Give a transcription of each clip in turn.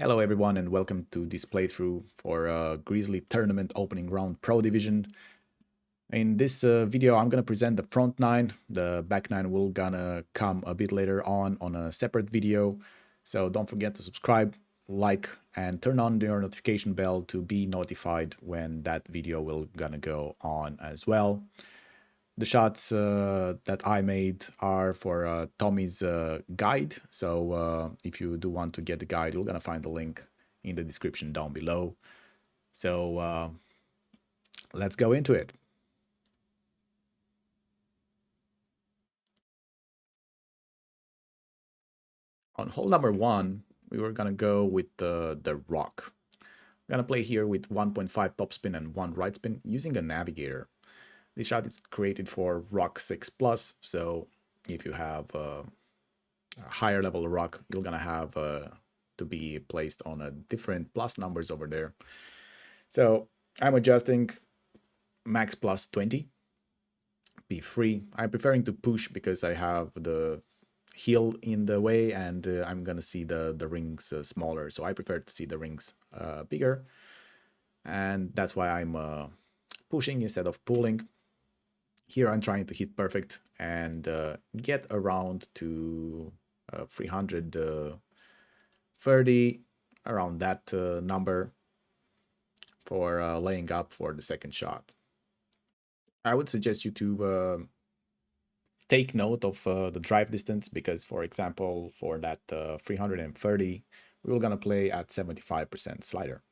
Hello everyone and welcome to this playthrough for Grizzly Tournament Opening Round Pro Division. In this video I'm gonna present the front nine. The back nine will gonna come a bit later on a separate video. So don't forget to subscribe, like, and turn on your notification bell to be notified when that video will gonna go on as well. The shots that I made are for Tommy's guide. So if you do want to get the guide, you're going to find the link in the description down below. So let's go into it. On hole number one, we were going to go with the rock. I'm going to play here with 1.5 topspin and 1 right spin using a navigator. This shot is created for rock 6+, so if you have a higher level rock, you're gonna have to be placed on a different plus numbers over there. So I'm adjusting max plus 20, P3. I'm preferring to push because I have the heel in the way and I'm gonna see the rings smaller, so I prefer to see the rings bigger, and that's why I'm pushing instead of pulling. Here I'm trying to hit perfect and get around to 330, around that number for laying up for the second shot. I would suggest you to take note of the drive distance because, for example, for that 330, we're gonna play at 75% slider.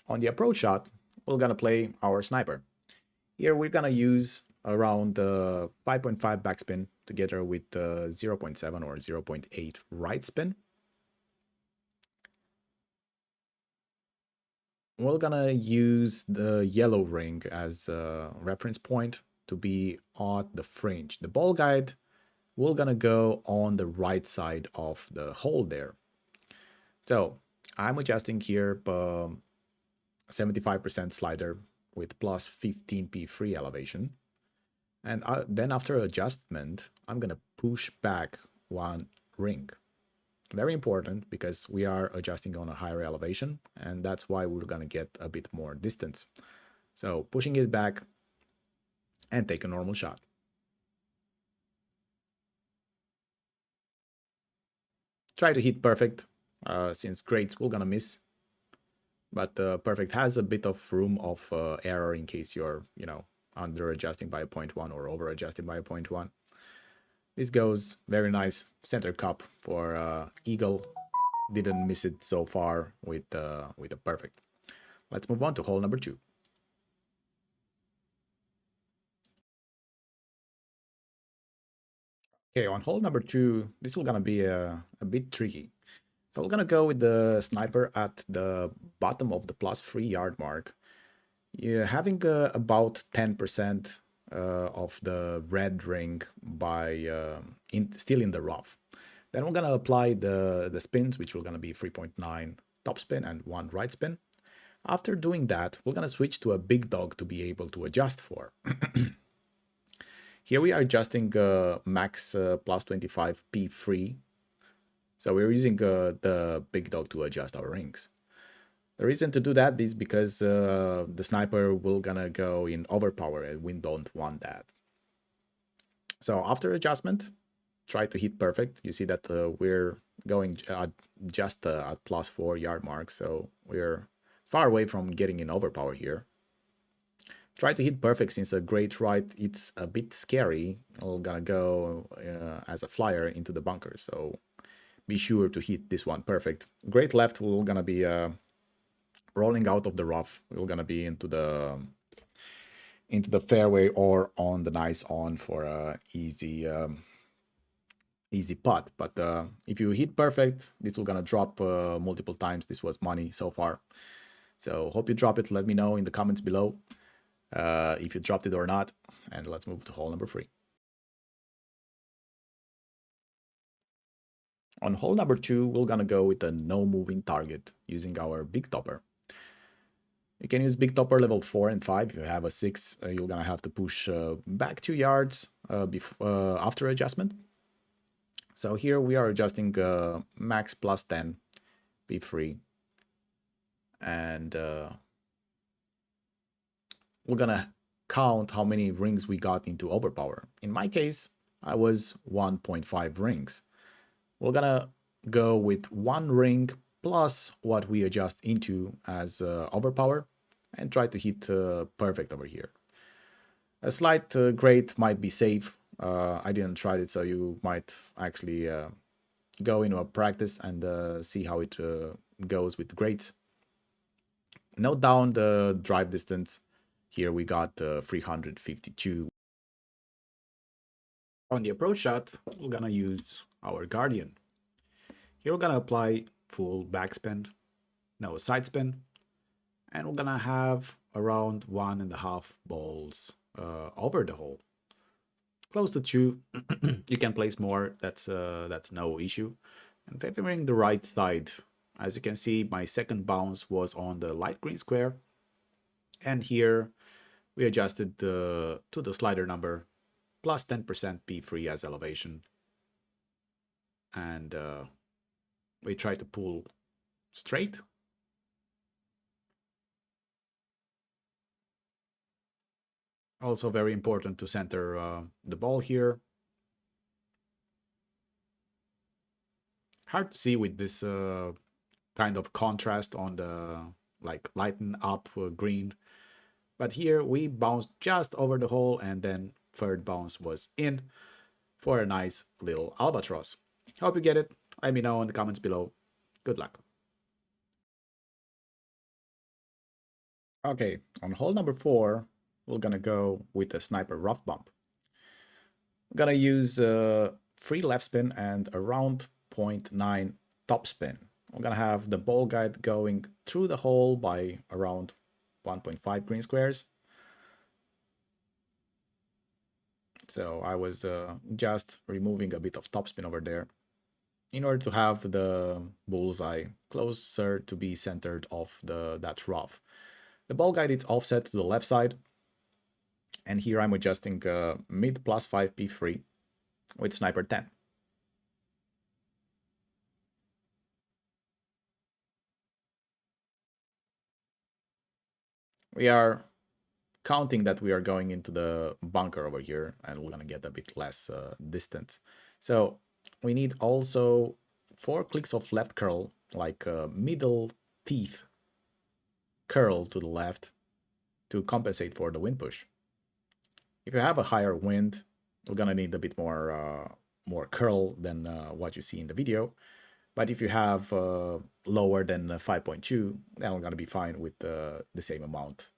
On the approach shot, we're gonna play our sniper. Here we're gonna use around 5.5 backspin together with 0.7 or 0.8 right spin. We're gonna use the yellow ring as a reference point to be at the fringe. The ball guide, we're gonna go on the right side of the hole there. So I'm adjusting here 75% slider with plus 15 P3 elevation. And then after adjustment, I'm gonna push back one ring. Very important because we are adjusting on a higher elevation, and that's why we're gonna get a bit more distance. So pushing it back and take a normal shot. Try to hit perfect, since greats we're gonna miss. But perfect has a bit of room of error in case you're, under adjusting by a 0.1 or over adjusting by a 0.1. This goes very nice center cup for Eagle. Didn't miss it so far with a perfect. Let's move on to hole number two. Okay, on hole number two, this is gonna be a bit tricky. So we're gonna go with the sniper at the bottom of the +3 yard mark. Yeah, having about 10% of the red ring by still in the rough. Then we're gonna apply the spins, which are gonna be 3.9 top spin and 1 right spin. After doing that, we're gonna switch to a big dog to be able to adjust for. Here we are adjusting max plus 25 P3. So we're using the big dog to adjust our rings. The reason to do that is because the sniper will gonna go in overpower and we don't want that. So after adjustment, try to hit perfect. You see that we're going just at +4 yard mark, so we're far away from getting in overpower here. Try to hit perfect since a great right, it's a bit scary. We're gonna go as a flyer into the bunker, so be sure to hit this one perfect. Great left, we're gonna be rolling out of the rough. We're gonna be into the fairway or on the nice on for a easy putt. But if you hit perfect, this will gonna drop multiple times. This was money so far. So hope you drop it. Let me know in the comments below if you dropped it or not. And let's move to hole number 3. On hole number 2, we're gonna go with a no moving target using our big topper. You can use big topper level 4 and 5. If you have a 6, you're gonna have to push back 2 yards after adjustment. So here we are adjusting max plus 10 B3, and we're gonna count how many rings we got into overpower. In my case, I was 1.5 rings. We're gonna go with 1 ring plus what we adjust into as overpower and try to hit perfect over here. A slight grade might be safe. I didn't try it, so you might actually go into a practice and see how it goes with grades. Note down the drive distance. Here we got 352. On the approach shot, we're gonna use our Guardian. Here we're gonna apply full backspin, no side spin, and we're gonna have around 1.5 balls over the hole. Close to 2, you can place more, that's no issue. And favoring the right side, as you can see, my second bounce was on the light green square, and here we adjusted to the slider number plus 10% P3 as elevation, and we try to pull straight. Also very important to center the ball here. Hard to see with this kind of contrast on the like lighten up green, but here we bounced just over the hole, and then third bounce was in for a nice little albatross. Hope you get it. Let me know in the comments below. Good luck. Okay, on hole number 4, we're gonna go with a sniper rough bump. I'm gonna use 3 left spin and around 0.9 top spin. I'm gonna have the ball guide going through the hole by around 1.5 green squares. So I was just removing a bit of topspin over there in order to have the bullseye closer to be centered off that rough. The ball guide is offset to the left side, and here I'm adjusting mid plus 5 P3 with sniper 10. We are counting that we are going into the bunker over here, and we're gonna get a bit less distance. So we need also 4 clicks of left curl, like middle teeth curl to the left to compensate for the wind push. If you have a higher wind, we're gonna need a bit more curl than what you see in the video. But if you have lower than 5.2, then we're gonna be fine with the same amount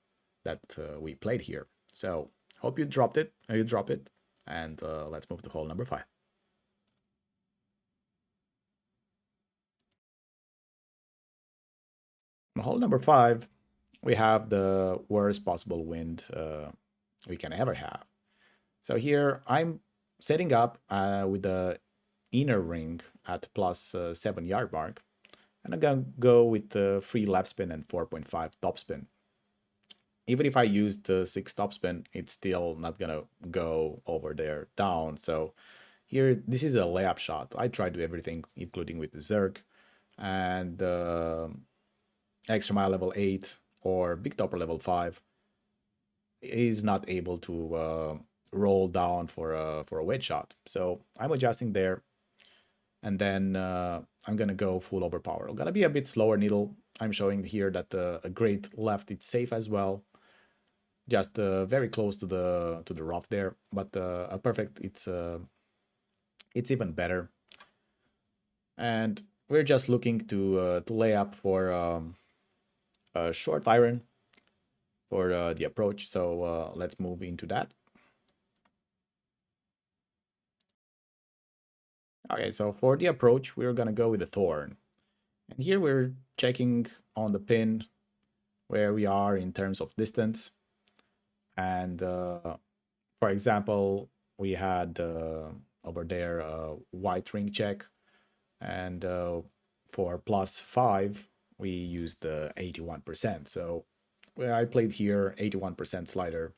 that we played here. So hope you dropped it, you drop it, and let's move to hole number 5. On hole number 5, we have the worst possible wind we can ever have. So here I'm setting up with the inner ring at plus 7 yard mark, and I'm gonna go with 3 left spin and 4.5 top spin. Even if I use the 6 top spin, it's still not gonna go over there down. So here, this is a layup shot. I tried to do everything, including with the Zerg and extra mile level 8 or big topper level 5 is not able to roll down for a wedge shot. So I'm adjusting there, and then I'm gonna go full overpower. I'm gonna be a bit slower needle. I'm showing here that a great left it's safe as well, just very close to the rough there. But a perfect it's even better. And we're just looking to lay up for a short iron for the approach. So let's move into that. Okay, so for the approach, we're gonna go with the thorn. And here we're checking on the pin where we are in terms of distance. And for example, we had over there a white ring check. And for plus 5, we used the 81%. So where I played here, 81% slider.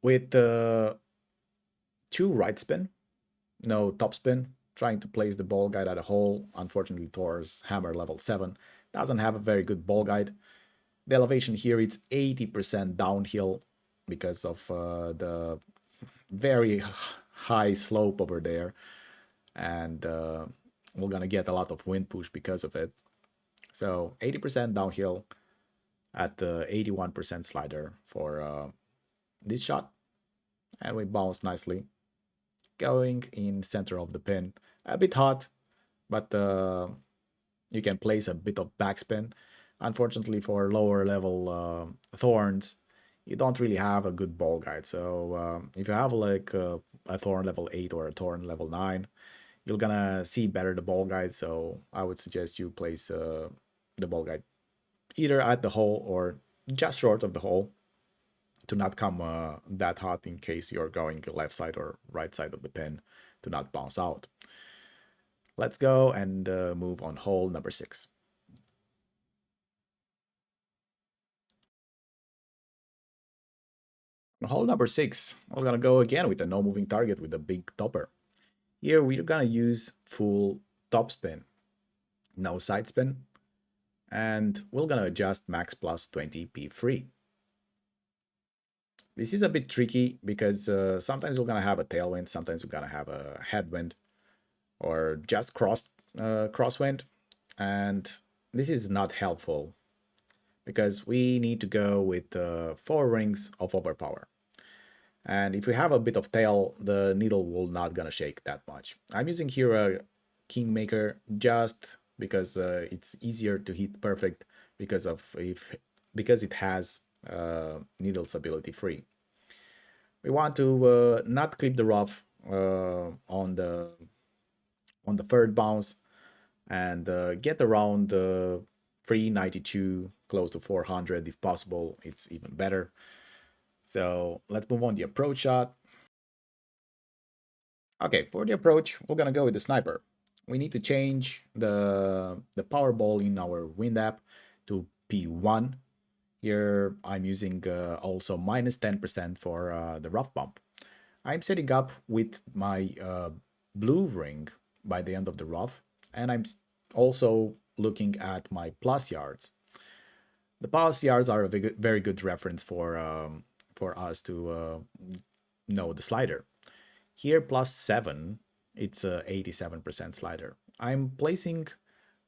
With the 2 right spin, no top spin, trying to place the ball guide at a hole. Unfortunately, Thor's hammer level 7 doesn't have a very good ball guide. The elevation here, it's 80% downhill because of the very high slope over there. And we're gonna get a lot of wind push because of it. So 80% downhill at the 81% slider for this shot. And we bounce nicely. Going in center of the pin. A bit hot, but you can place a bit of backspin. Unfortunately for lower level thorns, you don't really have a good ball guide. So if you have like a thorn level 8 or a thorn level 9, you're gonna see better the ball guide. So I would suggest you place the ball guide either at the hole or just short of the hole to not come that hot in case you're going left side or right side of the pin to not bounce out. Let's go and move on hole number 6. On hole number 6, we're gonna go again with a no moving target with a big topper. Here we're gonna use full topspin, no side spin, and we're gonna adjust max plus 20 p3. This is a bit tricky because sometimes we're gonna have a tailwind, sometimes we're gonna have a headwind, or just crosswind, and this is not helpful because we need to go with 4 rings of overpower. And if we have a bit of tail, the needle will not gonna shake that much. I'm using here a Kingmaker just because it's easier to hit perfect because it has needle stability free. We want to not clip the rough on the third bounce and get around 392, close to 400 if possible. It's even better. So let's move on the approach shot. Okay, for the approach, we're gonna go with the sniper. We need to change the power ball in our wind app to P1. Here I'm using also minus 10% for the rough bump. I'm setting up with my blue ring by the end of the rough, and I'm also looking at my plus yards. The plus yards are a very good reference for us to know the slider. Here plus 7, it's a 87% slider. I'm placing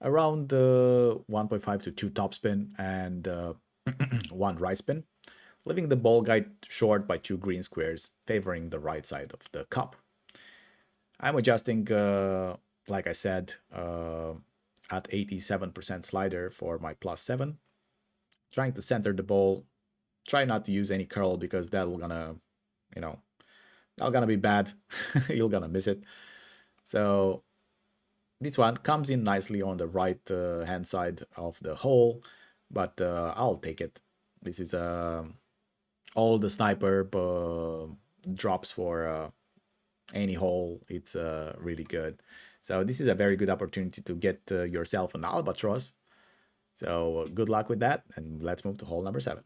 around 1.5 to 2 topspin and 1 right spin, leaving the ball guide short by 2 green squares, favoring the right side of the cup. I'm adjusting, like I said, at 87% slider for my plus 7, trying to center the ball. Try not to use any curl because that'll gonna, that'll gonna be bad. You're gonna miss it. So this one comes in nicely on the right hand side of the hole, but I'll take it. This is all the sniper drops for any hole. It's really good. So this is a very good opportunity to get yourself an albatross. So good luck with that, and let's move to hole number 7.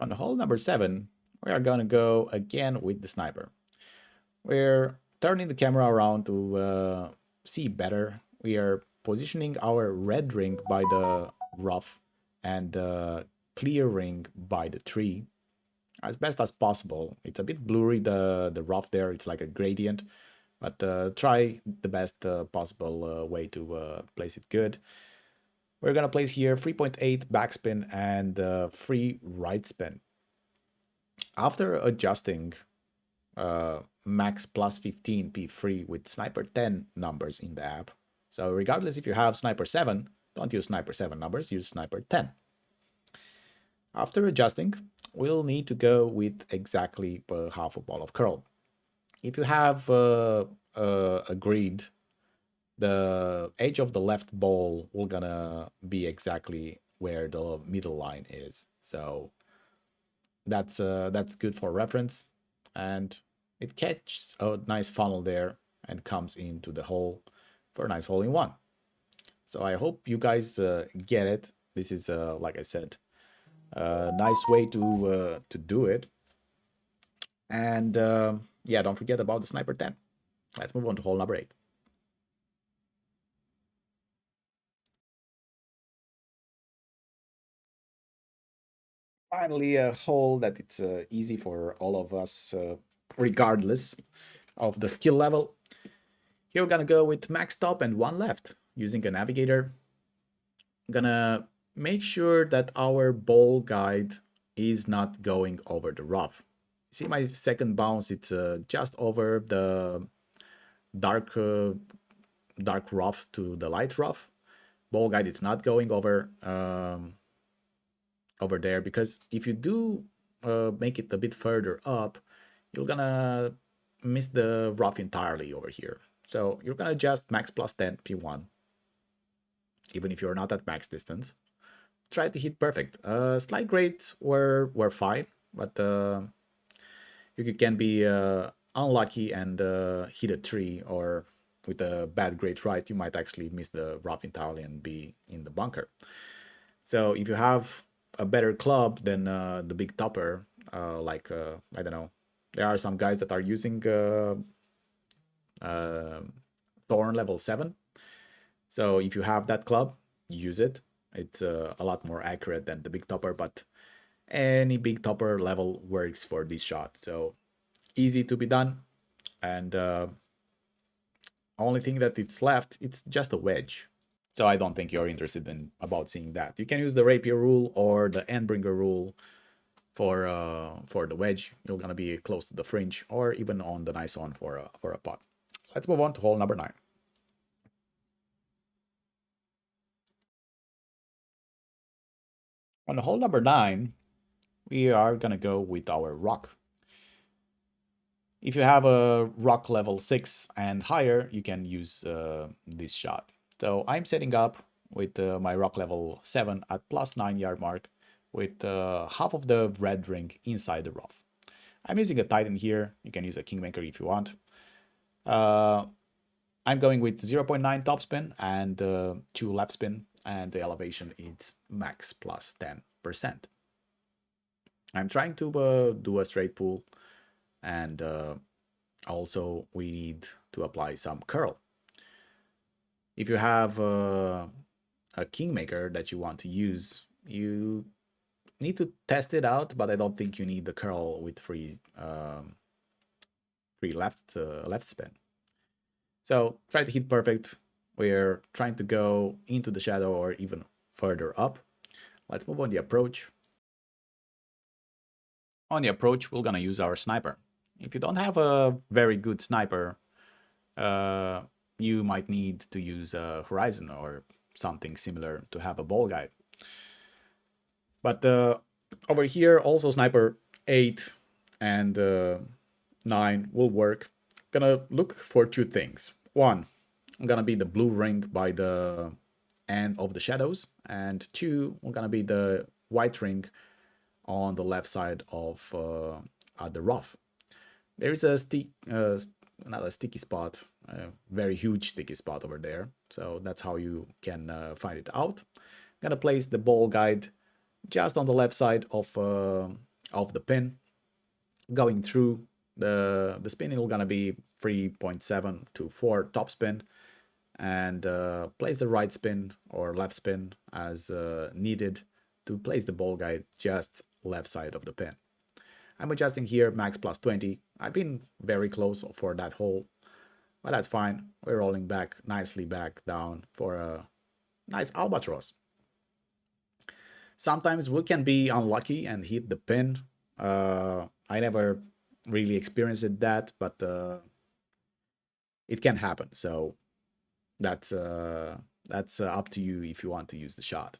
On hole number 7, we are going to go again with the sniper. We're turning the camera around to see better. We are positioning our red ring by the rough and the clear ring by the tree as best as possible. It's a bit blurry, the rough there, it's like a gradient, but try the best possible way to place it good. We're gonna place here 3.8 backspin and 3 right spin. After adjusting max plus 15 P3 with sniper 10 numbers in the app, so regardless if you have sniper 7, don't use sniper 7 numbers, use sniper 10. After adjusting, we'll need to go with exactly half a ball of curl. If you have agreed, the edge of the left ball will gonna be exactly where the middle line is. So that's good for reference, and it catches a nice funnel there and comes into the hole for a nice hole in one. So I hope you guys get it. This is like I said, a nice way to do it. And yeah, don't forget about the sniper 10. Let's move on to hole number 8. Finally, a hole that it's easy for all of us, regardless of the skill level. Here we're gonna go with max top and one left using a navigator. Gonna make sure that our ball guide is not going over the rough. See my second bounce, it's just over the dark dark rough to the light rough. Ball guide, it's not going over over there, because if you do make it a bit further up, you're gonna miss the rough entirely over here. So you're gonna just max plus 10 P1, even if you're not at max distance. Try to hit perfect. Slide grades were fine, but you can be unlucky and hit a tree, or with a bad grade right, you might actually miss the rough entirely and be in the bunker. So if you have a better club than the big topper, like I don't know, there are some guys that are using Thorn level 7. So if you have that club, use it. It's a lot more accurate than the big topper, but any big topper level works for this shot. So easy to be done. And only thing that it's left, it's just a wedge. So I don't think you're interested in about seeing that. You can use the rapier rule or the endbringer rule for the wedge. You're gonna be close to the fringe, or even on the nice one for a pot. Let's move on to hole number 9. On hole number 9, we are gonna go with our rock. If you have a rock level 6 and higher, you can use this shot. So I'm setting up with my rock level 7 at plus 9 yard mark, with half of the red ring inside the rough. I'm using a Titan here. You can use a Kingmaker if you want. I'm going with 0.9 topspin and 2 left spin, and the elevation is max plus 10%. I'm trying to do a straight pull, and also we need to apply some curl. If you have a Kingmaker that you want to use, you need to test it out, but I don't think you need the curl with free left spin. So try to hit perfect. We're trying to go into the shadow or even further up. Let's move on the approach. On the approach, we're gonna use our sniper. If you don't have a very good sniper, you might need to use a Horizon or something similar to have a ball guide. But over here, also sniper 8 and 9 will work. Gonna look for 2 things. One, I'm gonna be the blue ring by the end of the shadows, and 2, I'm gonna be the white ring on the left side of the rough. There is a not a sticky spot, a very huge sticky spot over there. So that's how you can find it out. I'm gonna place the ball guide just on the left side of the pin, going through the spinning will gonna be 3.7 to 4 top spin, and place the right spin or left spin as needed to place the ball guide just left side of the pin. I'm adjusting here max plus 20. I've been very close for that hole, but that's fine. We're rolling back nicely back down for a nice albatross. Sometimes we can be unlucky and hit the pin. I never really experienced that, but it can happen. So that's up to you if you want to use the shot.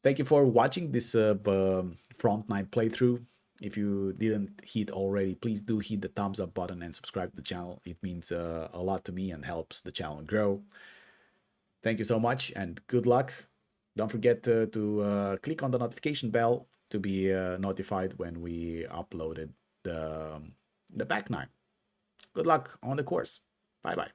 Thank you for watching this front 9 playthrough. If you didn't hit already, please do hit the thumbs up button and subscribe to the channel. It means a lot to me and helps the channel grow. Thank you so much and good luck. Don't forget to click on the notification bell to be notified when we uploaded the back 9. Good luck on the course. Bye bye.